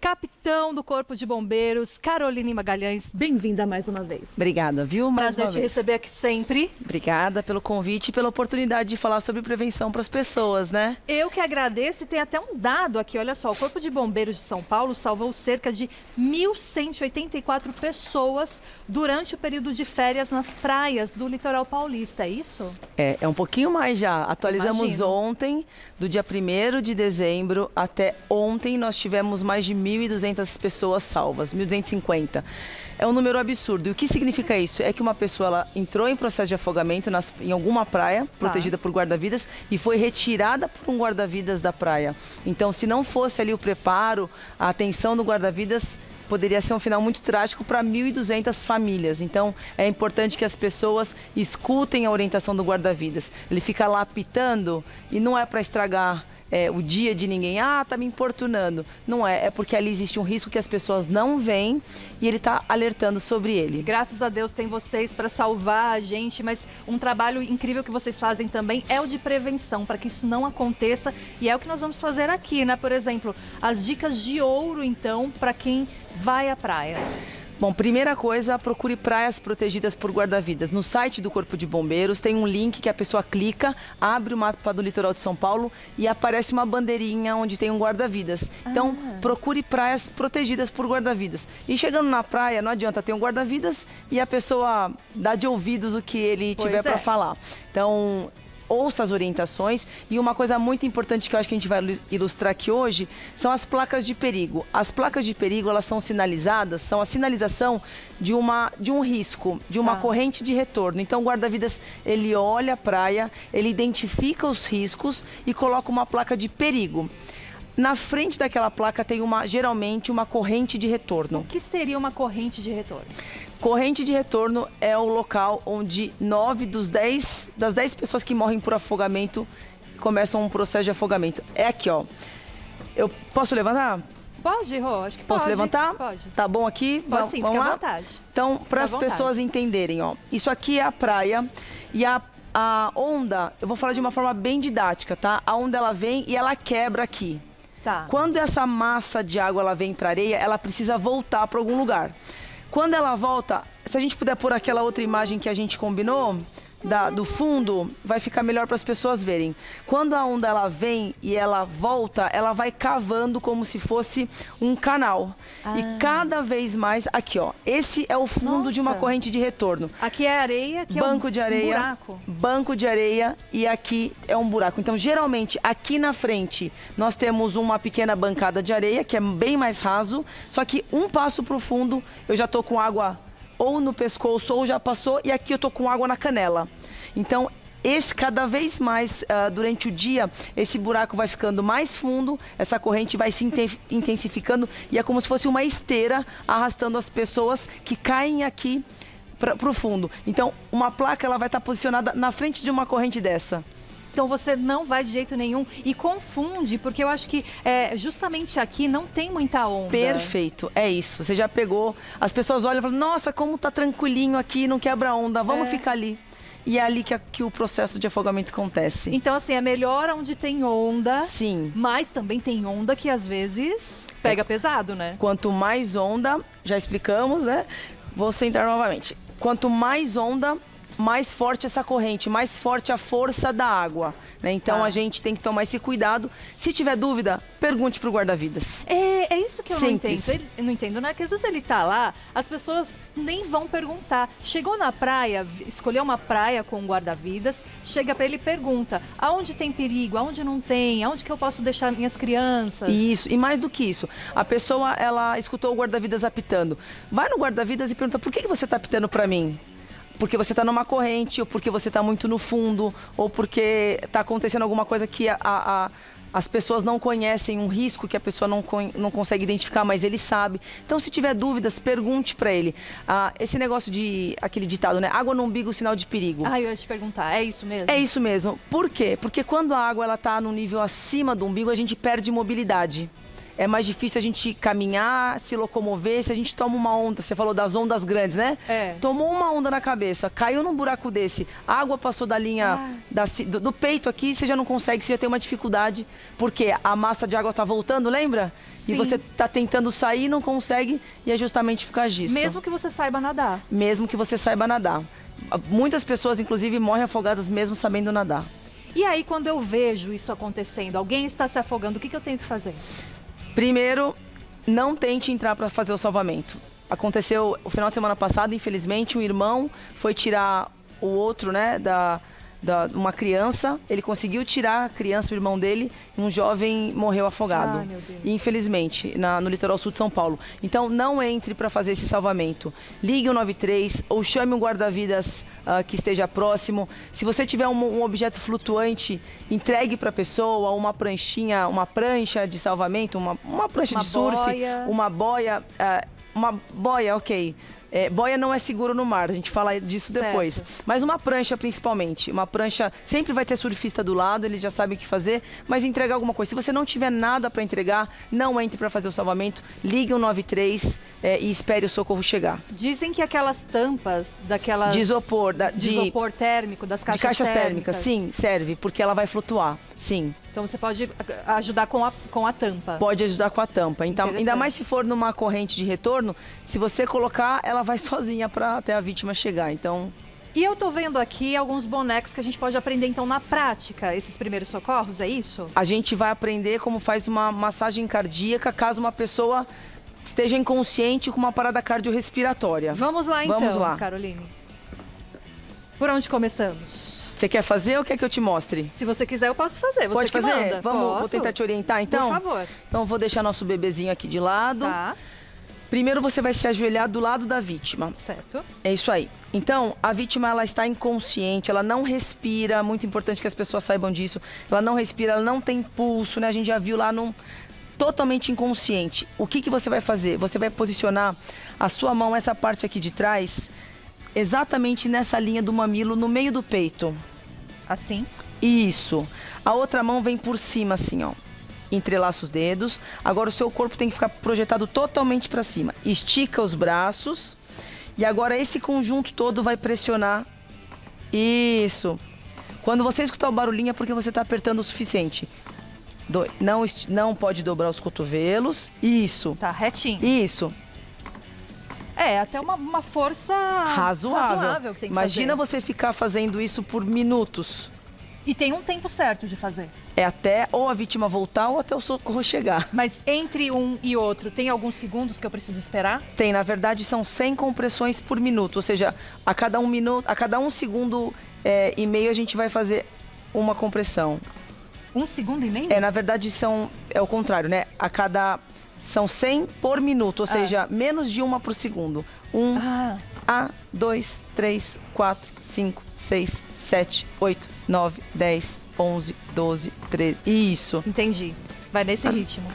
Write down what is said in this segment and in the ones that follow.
capitão do Corpo de Bombeiros, Caroline Magalhães. Bem-vinda mais uma vez. Obrigada, viu? Prazer te receber aqui sempre. Obrigada pelo convite e pela oportunidade de falar sobre prevenção para as pessoas, né? Eu que agradeço, e tem até um dado aqui, olha só, o Corpo de Bombeiros de São Paulo salvou cerca de 1.184 pessoas durante o período de férias nas praias do litoral paulista, é isso? É um pouquinho mais já. Atualizamos Imagino. ontem, do dia 1º de dezembro até ontem, nós tivemos mais de 1.200 pessoas salvas, 1.250. É um número absurdo. E o que significa isso? É que uma pessoa ela entrou em processo de afogamento em alguma praia, protegida por guarda-vidas, e foi retirada por um guarda-vidas da praia. Então, se não fosse ali o preparo, a atenção do guarda-vidas, poderia ser um final muito trágico para 1.200 famílias. Então, é importante que as pessoas escutem a orientação do guarda-vidas. Ele fica lá apitando e não é para estragar o dia de ninguém. Ah, tá me importunando. Não é, é porque ali existe um risco que as pessoas não veem e ele tá alertando sobre ele. Graças a Deus tem vocês para salvar a gente, mas um trabalho incrível que vocês fazem também é o de prevenção, para que isso não aconteça, e é o que nós vamos fazer aqui, né? Por exemplo, as dicas de ouro, então, para quem vai à praia. Bom, primeira coisa, procure praias protegidas por guarda-vidas. No site do Corpo de Bombeiros tem um link que a pessoa clica, abre o mapa do litoral de São Paulo e aparece uma bandeirinha onde tem um guarda-vidas. Então, procure praias protegidas por guarda-vidas. E chegando na praia, não adianta ter um guarda-vidas e a pessoa dá de ouvidos o que ele tiver para falar. Então, ouça as orientações, e uma coisa muito importante que eu acho que a gente vai ilustrar aqui hoje são as placas de perigo. As placas de perigo, elas são sinalizadas, são a sinalização de um risco, de uma corrente de retorno. Então o guarda-vidas, ele olha a praia, ele identifica os riscos e coloca uma placa de perigo. Na frente daquela placa tem geralmente uma corrente de retorno. O que seria uma corrente de retorno? Corrente de retorno é o local onde 9 das 10 pessoas que morrem por afogamento começam um processo de afogamento. É aqui, ó. Eu posso levantar? Pode, Rô, acho que pode. Posso levantar? Pode. Tá bom aqui? Pode sim, vamos fica lá? à vontade. Então, para as pessoas entenderem, ó. Isso aqui é a praia e a onda, eu vou falar de uma forma bem didática, tá? A onda, ela vem e ela quebra aqui. Tá. Quando essa massa de água ela vem para areia, ela precisa voltar para algum lugar. Quando ela volta, se a gente puder pôr aquela outra imagem que a gente combinou, do fundo, vai ficar melhor para as pessoas verem. Quando a onda ela vem e ela volta, ela vai cavando como se fosse um canal. E cada vez mais, aqui ó, esse é o fundo de uma corrente de retorno. Aqui é areia, aqui banco de areia, buraco. Banco de areia, e aqui é um buraco. Então, geralmente, aqui na frente, nós temos uma pequena bancada de areia, que é bem mais raso, só que um passo pro fundo, eu já tô com água ou no pescoço, ou já passou, e aqui eu tô com água na canela. Então, cada vez mais, durante o dia, esse buraco vai ficando mais fundo, essa corrente vai se intensificando, e é como se fosse uma esteira arrastando as pessoas que caem aqui para o fundo. Então, uma placa ela vai estar posicionada na frente de uma corrente dessa. Então você não vai de jeito nenhum e confunde, porque eu acho que justamente aqui não tem muita onda. Perfeito, é isso. Você já pegou, as pessoas olham e falam, nossa, como tá tranquilinho aqui, não quebra onda, vamos ficar ali. E é ali que o processo de afogamento acontece. Então, assim, é melhor onde tem onda. Sim. Mas também tem onda que às vezes pega pesado, né? Quanto mais onda, já explicamos, né? Vou sentar novamente. Quanto mais onda, mais forte essa corrente, mais forte a força da água, né? Então a gente tem que tomar esse cuidado. Se tiver dúvida, pergunte pro guarda-vidas. É isso que eu Simples. não entendo. Eu não entendo, né? Que às vezes ele tá lá, as pessoas nem vão perguntar. Chegou na praia, escolheu uma praia com guarda-vidas, chega pra ele e pergunta: aonde tem perigo, aonde não tem, aonde que eu posso deixar minhas crianças? Isso, e mais do que isso, a pessoa, ela escutou o guarda-vidas apitando. Vai no guarda-vidas e pergunta: por que você tá apitando pra mim? Porque você está numa corrente, ou porque você está muito no fundo, ou porque está acontecendo alguma coisa que as pessoas não conhecem, um risco que a pessoa não consegue identificar, mas ele sabe. Então, se tiver dúvidas, pergunte para ele. Esse negócio aquele ditado, né? Água no umbigo, sinal de perigo. Eu ia te perguntar, é isso mesmo? É isso mesmo. Por quê? Porque quando a água está num nível acima do umbigo, a gente perde mobilidade. é mais difícil a gente caminhar, se locomover, se a gente toma uma onda. Você falou das ondas grandes, né? Tomou uma onda na cabeça, caiu num buraco desse, água passou da linha do peito aqui, você já não consegue, você já tem uma dificuldade, porque a massa de água tá voltando, lembra? Sim. E você tá tentando sair, não consegue, e é justamente por causa disso. Mesmo que você saiba nadar. Mesmo que você saiba nadar. Muitas pessoas, inclusive, morrem afogadas mesmo sabendo nadar. E aí, quando eu vejo isso acontecendo, alguém está se afogando, o que eu tenho que fazer? Primeiro, não tente entrar para fazer o salvamento. Aconteceu o final de semana passado, infelizmente, um irmão foi tirar o outro, né, uma criança. Ele conseguiu tirar a criança, o irmão dele, e um jovem morreu afogado. Ai, meu Deus. Infelizmente, no litoral sul de São Paulo. Então, não entre para fazer esse salvamento. Ligue o 93 ou chame um guarda-vidas que esteja próximo. Se você tiver um objeto flutuante, entregue para a pessoa uma pranchinha, uma prancha de salvamento, uma prancha de surf, uma boia. Uma boia, ok. Boia não é seguro no mar, a gente fala disso depois. Certo. Mas uma prancha, principalmente. Uma prancha, sempre vai ter surfista do lado, eles já sabem o que fazer, mas entregar alguma coisa. Se você não tiver nada para entregar, não entre para fazer o salvamento, ligue o 93 e espere o socorro chegar. Dizem que aquelas tampas daquelas... De isopor. De isopor térmico, das caixas térmicas. De caixas térmicas. sim, serve, porque ela vai flutuar, sim. Então você pode ajudar com a tampa. Pode ajudar com a tampa. Então, ainda mais se for numa corrente de retorno, se você colocar, ela vai sozinha para até a vítima chegar. Então... E eu tô vendo aqui alguns bonecos que a gente pode aprender então na prática, esses primeiros socorros, é isso? A gente vai aprender como faz uma massagem cardíaca caso uma pessoa esteja inconsciente com uma parada cardiorrespiratória. Vamos lá então, Vamos lá. Caroline. Por onde começamos? Você quer fazer ou quer que eu te mostre? Se você quiser, eu posso fazer. Você Pode que fazer? manda. Vou tentar te orientar, então? Por favor. Então, vou deixar nosso bebezinho aqui de lado. Tá. Primeiro, você vai se ajoelhar do lado da vítima. Certo. É isso aí. Então, a vítima, ela está inconsciente, ela não respira. Muito importante que as pessoas saibam disso. Ela não respira, ela não tem pulso, né? A gente já viu lá totalmente inconsciente. O que você vai fazer? Você vai posicionar a sua mão, essa parte aqui de trás, exatamente nessa linha do mamilo, no meio do peito. Assim? Isso. A outra mão vem por cima, assim, ó. Entrelaça os dedos. Agora o seu corpo tem que ficar projetado totalmente para cima. Estica os braços. E agora esse conjunto todo vai pressionar. Isso. Quando você escutar o barulhinho é porque você está apertando o suficiente. Não pode dobrar os cotovelos. Isso. Tá retinho. Isso. Até uma força razoável que tem que Imagina fazer. você ficar fazendo isso por minutos. E tem um tempo certo de fazer. É até ou a vítima voltar ou até o socorro chegar. Mas entre um e outro, tem alguns segundos que eu preciso esperar? Tem, na verdade, são 100 compressões por minuto. Ou seja, a cada um segundo e meio a gente vai fazer uma compressão. 1 segundo e meio? Na verdade, é o contrário, né? São 100 por minuto, ou seja, menos de uma por segundo. 2, 3, 4, 5, 6, 7, 8, 9, 10, 11, 12, 13. Isso. Entendi. Vai nesse ritmo.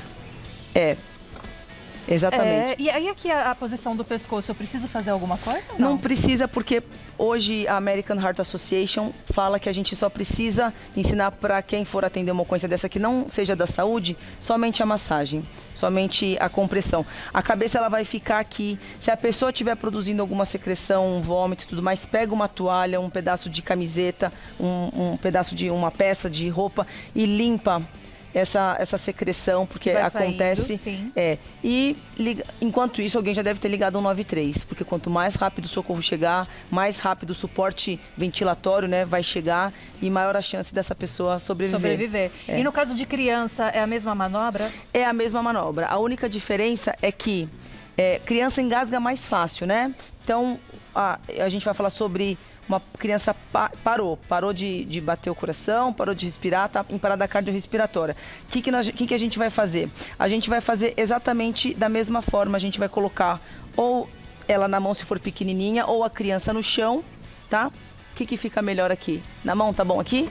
Exatamente. E aí aqui a posição do pescoço, eu preciso fazer alguma coisa? Não precisa, porque hoje a American Heart Association fala que a gente só precisa ensinar para quem for atender uma ocorrência dessa que não seja da saúde, somente a massagem, somente a compressão. A cabeça ela vai ficar aqui. Se a pessoa estiver produzindo alguma secreção, um vômito e tudo mais, pega uma toalha, um pedaço de camiseta, um pedaço de uma peça de roupa e limpa essa secreção, porque acontece. Sim. E enquanto isso, alguém já deve ter ligado 193, porque quanto mais rápido o socorro chegar, mais rápido o suporte ventilatório, né, vai chegar e maior a chance dessa pessoa sobreviver. E no caso de criança, é a mesma manobra? É a mesma manobra. A única diferença é que criança engasga mais fácil, né? Então, a gente vai falar sobre uma criança parou de bater o coração, parou de respirar, tá em parada cardiorrespiratória. O que a gente vai fazer? A gente vai fazer exatamente da mesma forma. A gente vai colocar ou ela na mão se for pequenininha ou a criança no chão, tá? O que fica melhor aqui? Na mão, tá bom aqui?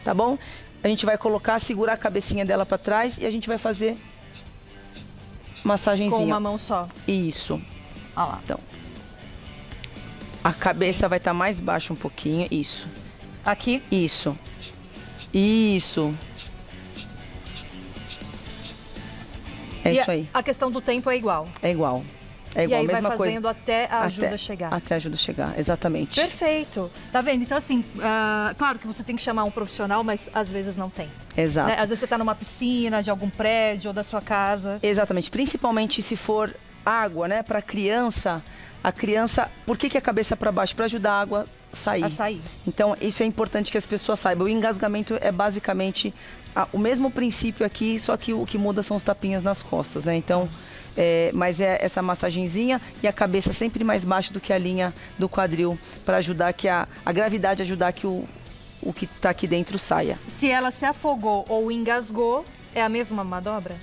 Tá bom? A gente vai colocar, segurar a cabecinha dela para trás e a gente vai fazer massagenzinha. Com uma mão só? Isso. Olha lá. Então, a cabeça vai estar mais baixa um pouquinho. Isso. Aqui? Isso. Isso. É isso aí. A questão do tempo é igual. É igual. É igual, e aí mesma vai fazendo coisa. até a ajuda chegar. Até a ajuda chegar, exatamente. Perfeito. Tá vendo? Então, assim, claro que você tem que chamar um profissional, mas às vezes não tem. Exato. Né? Às vezes você tá numa piscina de algum prédio ou da sua casa. Exatamente. Principalmente se for água, né? Para criança, a criança... Por que a cabeça para baixo? Para ajudar a água a sair. A sair. Então, isso é importante que as pessoas saibam. O engasgamento é basicamente o mesmo princípio aqui, só que o que muda são os tapinhas nas costas, né? Então... mas é essa massagenzinha e a cabeça sempre mais baixa do que a linha do quadril para ajudar que a gravidade ajudar que o que está aqui dentro saia. Se ela se afogou ou engasgou, é a mesma manobra?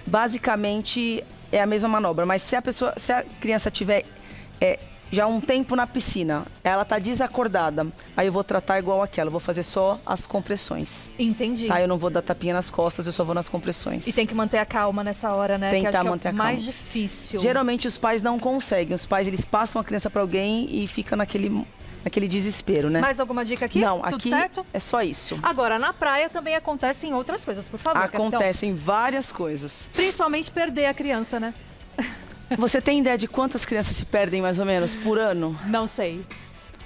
Basicamente é a mesma manobra, mas se a criança tiver já um tempo na piscina, ela tá desacordada, aí eu vou tratar igual aquela, eu vou fazer só as compressões. Entendi. Tá, eu não vou dar tapinha nas costas, eu só vou nas compressões. E tem que manter a calma nessa hora, né? Tentar que acho manter que é a o calma. mais difícil. Geralmente os pais não conseguem, os pais eles passam a criança para alguém e fica naquele desespero, né? Mais alguma dica aqui? Não, Tudo aqui certo? é só isso. Agora, na praia também acontecem outras coisas, por favor. Acontecem várias coisas. Principalmente perder a criança, né? Você tem ideia de quantas crianças se perdem mais ou menos por ano? Não sei.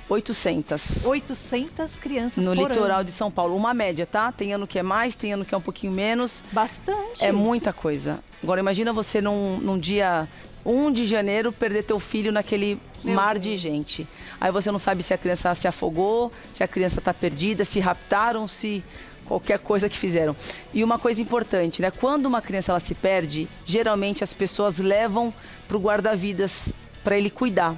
800. 800 crianças no por litoral ano. de São Paulo. Uma média, tá? Tem ano que é mais, tem ano que é um pouquinho menos. Bastante. É muita coisa. Agora imagina você num dia 1 de janeiro perder teu filho naquele mar de gente. Aí você não sabe se a criança se afogou, se a criança está perdida, se raptaram, se qualquer coisa que fizeram. E uma coisa importante, né? Quando uma criança ela se perde, geralmente as pessoas levam pro guarda-vidas para ele cuidar.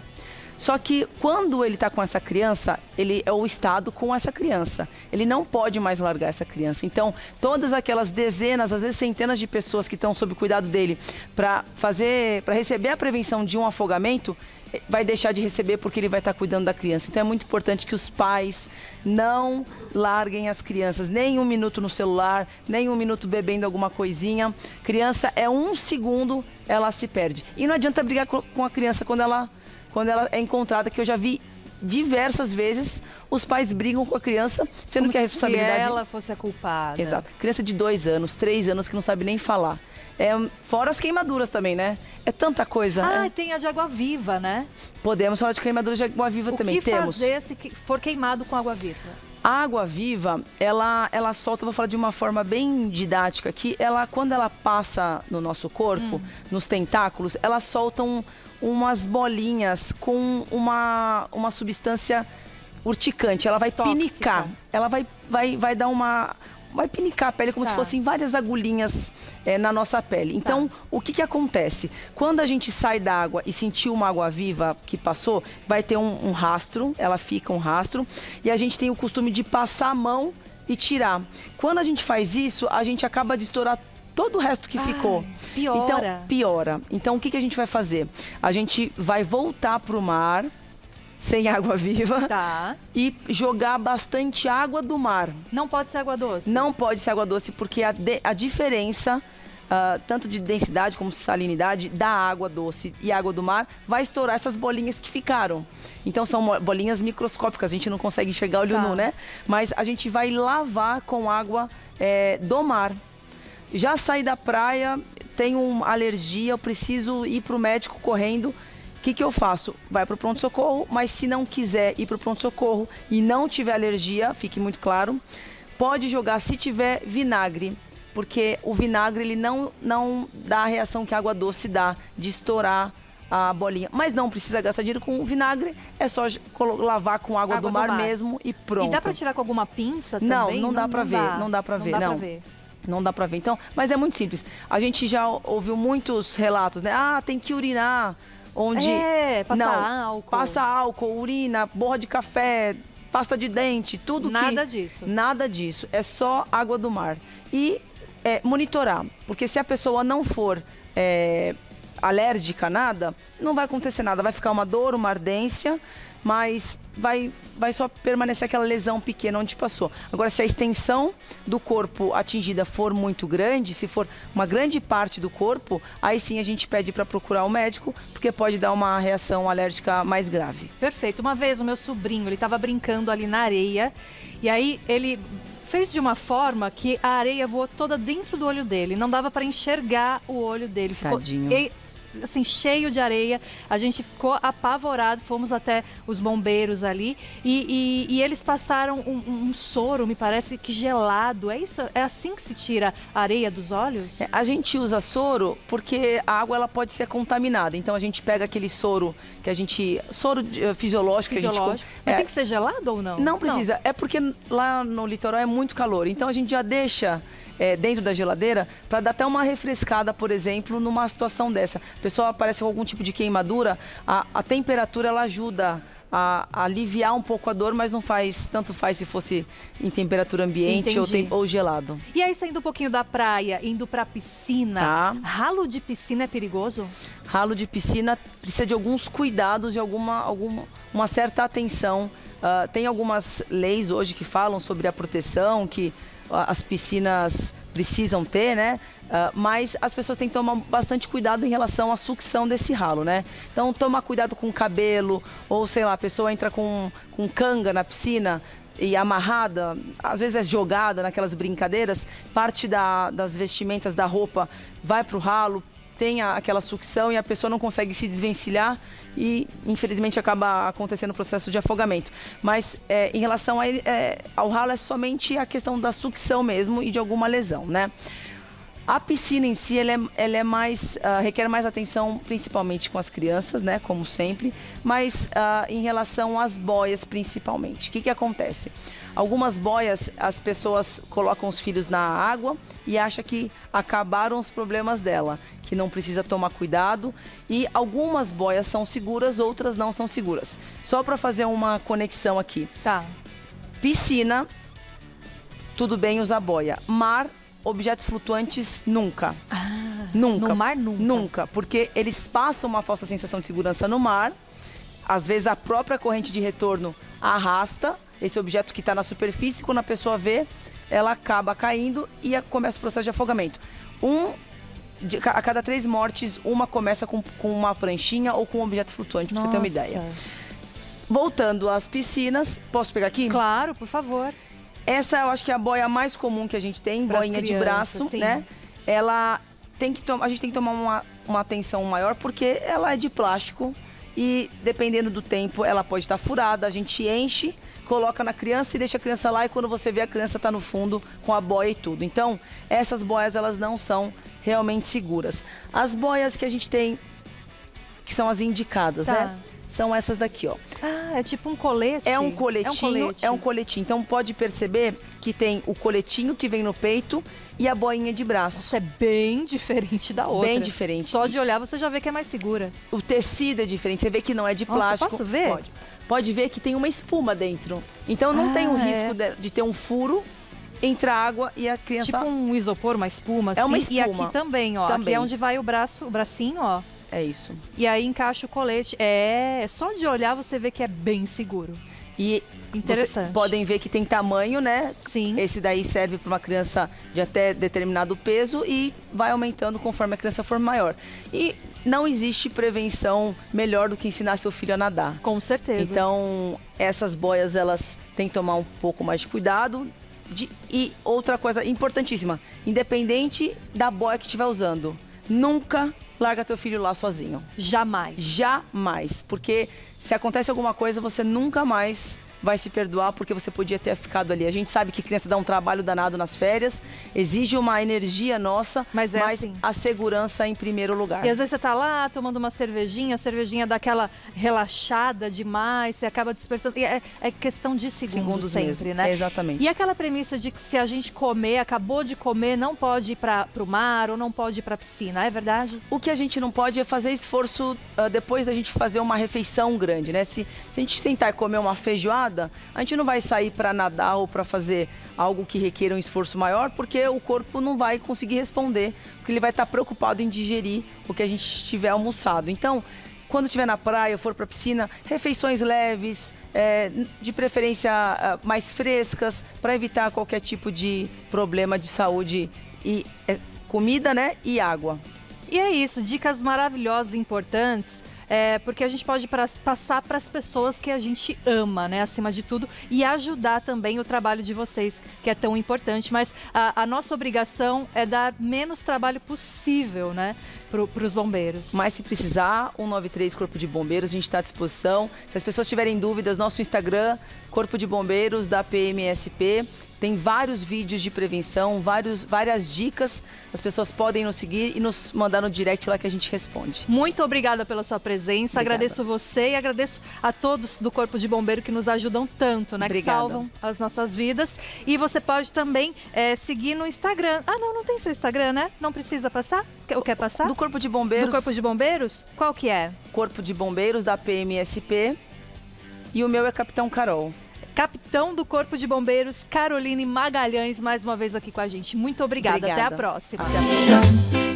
Só que quando ele está com essa criança, ele é o Estado com essa criança. Ele não pode mais largar essa criança. Então, todas aquelas dezenas, às vezes centenas de pessoas que estão sob cuidado dele para receber a prevenção de um afogamento, vai deixar de receber porque ele vai estar cuidando da criança. Então, é muito importante que os pais não larguem as crianças, nem 1 minuto no celular, nem 1 minuto bebendo alguma coisinha. Criança é 1 segundo, ela se perde. E não adianta brigar com a criança quando ela é encontrada, que eu já vi diversas vezes os pais brigam com a criança, sendo como que a responsabilidade... se ela fosse a culpada. Exato. Criança de 2 anos, 3 anos que não sabe nem falar. Fora as queimaduras também, né? É tanta coisa. Tem a de água-viva, né? Podemos falar de queimaduras de água-viva também. O que fazer se for queimado com água-viva? A água-viva, ela solta, vou falar de uma forma bem didática aqui, quando ela passa no nosso corpo, nos tentáculos, ela solta umas bolinhas com uma substância urticante. Ela vai tóxica. pinicar. Ela vai dar vai pinicar a pele como se fossem várias agulhinhas na nossa pele. Então, o que acontece? Quando a gente sai da água e sentiu uma água-viva que passou, vai ter um rastro, ela fica um rastro, e a gente tem o costume de passar a mão e tirar. Quando a gente faz isso, a gente acaba de estourar todo o resto que ficou. Piora. Então, piora. Então, o que a gente vai fazer? A gente vai voltar pro mar, sem água viva, e jogar bastante água do mar. Não pode ser água doce? Não pode ser água doce, porque a diferença, tanto de densidade como salinidade, da água doce e água do mar, vai estourar essas bolinhas que ficaram. Então, são bolinhas microscópicas, a gente não consegue enxergar olho nu, né? Mas a gente vai lavar com água do mar. Já saí da praia, tenho uma alergia, eu preciso ir para o médico correndo. O que eu faço? Vai para o pronto-socorro, mas se não quiser ir para o pronto-socorro e não tiver alergia, fique muito claro, pode jogar se tiver vinagre, porque o vinagre ele não dá a reação que a água doce dá, de estourar a bolinha. Mas não precisa gastar dinheiro com vinagre, é só lavar com água do mar mesmo e pronto. E dá para tirar com alguma pinça também? Não dá para ver, não dá para ver, não. Não dá para ver. Então, mas é muito simples. A gente já ouviu muitos relatos, né? Tem que urinar. Onde passa álcool, urina, borra de café, pasta de dente, tudo nada disso, é só água do mar. E monitorar, porque se a pessoa não for alérgica a nada, não vai acontecer nada, vai ficar uma dor, uma ardência, mas vai só permanecer aquela lesão pequena onde passou. Agora, se a extensão do corpo atingida for muito grande, se for uma grande parte do corpo, aí sim a gente pede para procurar o médico, porque pode dar uma reação alérgica mais grave. Perfeito. Uma vez o meu sobrinho, ele estava brincando ali na areia, e aí ele fez de uma forma que a areia voou toda dentro do olho dele. Não dava para enxergar o olho dele. Ficou Tadinho. assim, cheio de areia. A gente ficou apavorado, fomos até os bombeiros ali e eles passaram um soro, me parece que gelado. É isso? É assim que se tira a areia dos olhos? A gente usa soro porque a água ela pode ser contaminada. Então a gente pega aquele soro que a gente... Soro fisiológico. Que a gente, mas tem que ser gelado ou não? Não precisa. É porque lá no litoral é muito calor. Então a gente já deixa... dentro da geladeira, para dar até uma refrescada, por exemplo, numa situação dessa. A pessoa aparece com algum tipo de queimadura, a temperatura ela ajuda a aliviar um pouco a dor, mas não faz, tanto faz se fosse em temperatura ambiente ou gelado. E aí, saindo um pouquinho da praia, indo pra piscina, Tá. Ralo de piscina é perigoso? Ralo de piscina precisa de alguns cuidados e uma certa atenção. Tem algumas leis hoje que falam sobre a proteção, que as piscinas precisam ter, né? Mas as pessoas têm que tomar bastante cuidado em relação à sucção desse ralo, né? Então, tomar cuidado com o cabelo, ou sei lá, a pessoa entra com canga na piscina e amarrada, às vezes é jogada naquelas brincadeiras, parte das vestimentas da roupa vai pro ralo, tem aquela sucção e a pessoa não consegue se desvencilhar e, infelizmente, acaba acontecendo o processo de afogamento. Mas, em relação ao ralo, é somente a questão da sucção mesmo e de alguma lesão, né? A piscina em si, ela é mais, requer mais atenção, principalmente com as crianças, né? Como sempre. Mas, em relação às boias, principalmente. O que acontece? Algumas boias, as pessoas colocam os filhos na água e acham que acabaram os problemas dela, que não precisa tomar cuidado. E algumas boias são seguras, outras não são seguras. Só para fazer uma conexão aqui. Tá. Piscina, tudo bem usar boia. Mar, objetos flutuantes, nunca. Nunca. No mar, nunca? Nunca, porque eles passam uma falsa sensação de segurança no mar. Às vezes a própria corrente de retorno arrasta esse objeto que está na superfície. Quando a pessoa vê, ela acaba caindo e começa o processo de afogamento. A cada 3 mortes, uma começa com uma pranchinha ou com um objeto flutuante, para você ter uma ideia. Voltando às piscinas, posso pegar aqui? Claro, por favor. Essa eu acho que é a boia mais comum que a gente tem, Pras boinha de crianças, braço, sim. né? Ela tem que a gente tem que tomar uma atenção maior porque ela é de plástico e dependendo do tempo ela pode estar furada, a gente enche, coloca na criança e deixa a criança lá e quando você vê a criança está no fundo com a boia e tudo. Então, essas boias elas não são realmente seguras. As boias que a gente tem, que são as indicadas, né? São essas daqui, ó. Ah, é tipo um colete? É um coletinho, É um coletinho. Então pode perceber que tem o coletinho que vem no peito e a boinha de braço. Isso é bem diferente da outra. Bem diferente. Só de olhar você já vê que é mais segura. O tecido é diferente, você vê que não é de plástico. Posso ver? Pode. Pode ver que tem uma espuma dentro. Então não tem o risco de ter um furo, entra água e a criança... Tipo um isopor, uma espuma, assim. É uma espuma. E aqui também, ó. Também. Aqui é onde vai o bracinho, ó. É isso. E aí encaixa o colete. Só de olhar você vê que é bem seguro. E interessante. Vocês podem ver que tem tamanho, né? Sim. Esse daí serve para uma criança de até determinado peso e vai aumentando conforme a criança for maior. E não existe prevenção melhor do que ensinar seu filho a nadar. Com certeza. Então, essas boias, elas têm que tomar um pouco mais de cuidado. E outra coisa importantíssima, independente da boia que estiver usando, nunca larga teu filho lá sozinho. Jamais. Jamais. Porque se acontece alguma coisa, você nunca mais vai se perdoar porque você podia ter ficado ali. A gente sabe que criança dá um trabalho danado nas férias, exige uma energia nossa, mas assim. A segurança em primeiro lugar. E às vezes você tá lá tomando uma cervejinha, a cervejinha dá aquela relaxada demais, você acaba dispersando. E é questão de segundos sempre, mesmo. né? Exatamente. E aquela premissa de que se a gente comer, acabou de comer, não pode ir pro mar ou não pode ir pra piscina, é verdade? O que a gente não pode é fazer esforço depois da gente fazer uma refeição grande, né? Se a gente sentar e comer uma feijoada, a gente não vai sair para nadar ou para fazer algo que requer um esforço maior, porque o corpo não vai conseguir responder, porque ele vai estar preocupado em digerir o que a gente tiver almoçado. Então, quando estiver na praia ou for para a piscina, refeições leves, de preferência mais frescas, para evitar qualquer tipo de problema de saúde e comida, né? E água. E é isso, dicas maravilhosas e importantes. porque a gente pode passar para as pessoas que a gente ama, né, acima de tudo, e ajudar também o trabalho de vocês, que é tão importante. Mas a nossa obrigação é dar menos trabalho possível, né, para os bombeiros. Mas se precisar, 193 Corpo de Bombeiros, a gente está à disposição. Se as pessoas tiverem dúvidas, nosso Instagram, Corpo de Bombeiros da PMSP, tem vários vídeos de prevenção, várias dicas. As pessoas podem nos seguir e nos mandar no direct lá que a gente responde. Muito obrigada pela sua presença. Obrigada. Agradeço você e agradeço a todos do Corpo de Bombeiro que nos ajudam tanto, né? Obrigada. Que salvam as nossas vidas. E você pode também seguir no Instagram. Ah, não tem seu Instagram, né? Não precisa passar? Quer passar? Do Corpo de Bombeiros. Do Corpo de Bombeiros? Qual que é? Corpo de Bombeiros da PMSP. E o meu é Capitão Carol. Capitão do Corpo de Bombeiros, Caroline Magalhães, mais uma vez aqui com a gente. Muito obrigada. Até a próxima. Até a próxima.